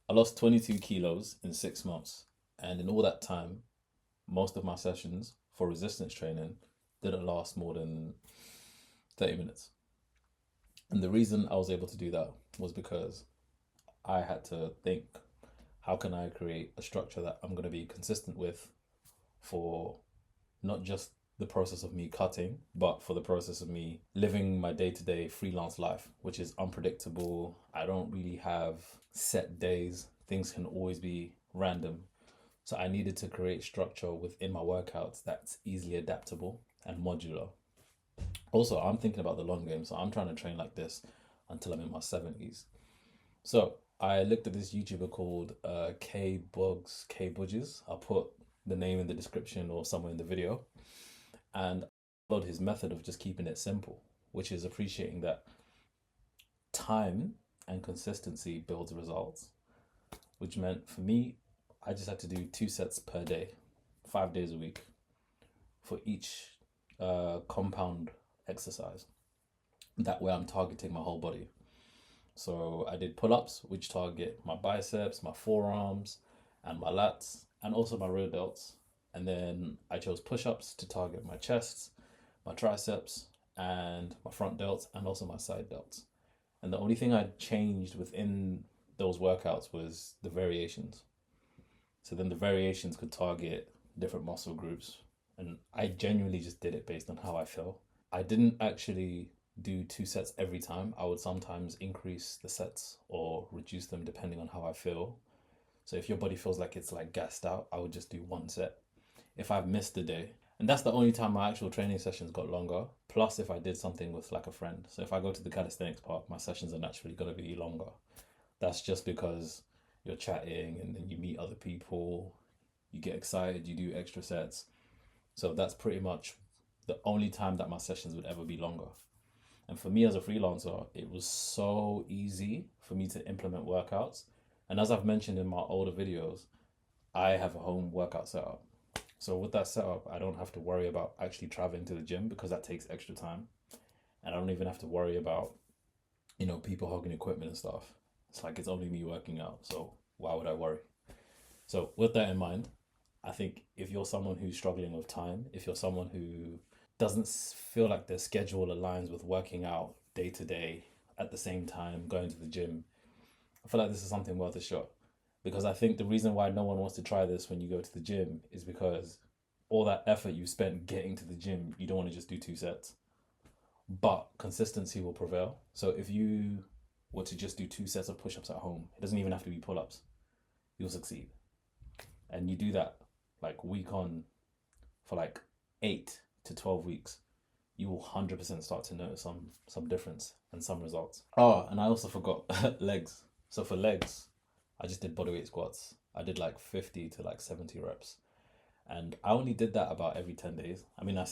I lost 22 kilos in 6 months. And in all that time, most of my sessions for resistance training didn't last more than 30 minutes. And the reason I was able to do that was because I had to think, how can I create a structure that I'm going to be consistent with for not just the process of me cutting, but for the process of me living my day to day freelance life, which is unpredictable. I don't really have set days, things can always be random. So I needed to create structure within my workouts that's easily adaptable and modular. Also, I'm thinking about the long game, so I'm trying to train like this until I'm in my 70s. So I looked at this YouTuber called K Budges. I'll put the name in the description or somewhere in the video. And I followed his method of just keeping it simple, which is appreciating that time and consistency builds results, which meant for me, I just had to do 2 sets per day, 5 days a week for each compound exercise. That way I'm targeting my whole body. So I did pull-ups, which target my biceps, my forearms, and my lats, and also my rear delts. And then I chose push-ups to target my chests, my triceps, and my front delts, and also my side delts. And the only thing I changed within those workouts was the variations. So then the variations could target different muscle groups. And I genuinely just did it based on how I feel. I didn't actually do 2 sets every time. I would sometimes increase the sets or reduce them depending on how I feel. So if your body feels like it's like gassed out, I would just do 1 set. If I've missed a day, and that's the only time my actual training sessions got longer. Plus, if I did something with like a friend. So if I go to the calisthenics park, my sessions are naturally going to be longer. That's just because you're chatting and then you meet other people, you get excited, you do extra sets. So that's pretty much the only time that my sessions would ever be longer. And for me as a freelancer, it was so easy for me to implement workouts. And as I've mentioned in my older videos, I have a home workout setup. So with that setup, I don't have to worry about actually traveling to the gym because that takes extra time. And I don't even have to worry about, people hogging equipment and stuff. It's like it's only me working out. So why would I worry? So with that in mind, I think if you're someone who's struggling with time, if you're someone who doesn't feel like their schedule aligns with working out day to day at the same time going to the gym, I feel like this is something worth a shot. Because I think the reason why no one wants to try this when you go to the gym is because all that effort you spent getting to the gym, you don't want to just do 2 sets. But consistency will prevail. So if you were to just do 2 sets of push-ups at home, it doesn't even have to be pull-ups, you'll succeed. And you do that like week on for like 8 to 12 weeks, you will 100% start to notice some difference and some results. Oh, and I also forgot legs. So for legs, I just did bodyweight squats. I did like 50 to like 70 reps. And I only did that about every 10 days. I mean, I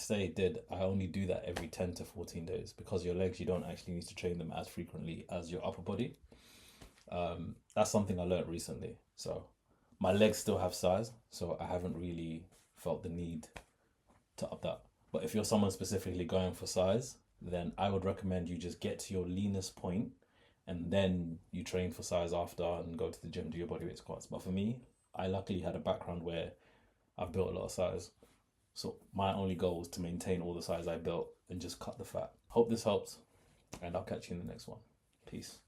only do that every 10 to 14 days because your legs, you don't actually need to train them as frequently as your upper body. That's something I learned recently. So my legs still have size, so I haven't really felt the need to up that. But if you're someone specifically going for size, then I would recommend you just get to your leanest point and then you train for size after and go to the gym, do your bodyweight squats. But for me, I luckily had a background where I've built a lot of size. So my only goal was to maintain all the size I built and just cut the fat. Hope this helps, and I'll catch you in the next one. Peace.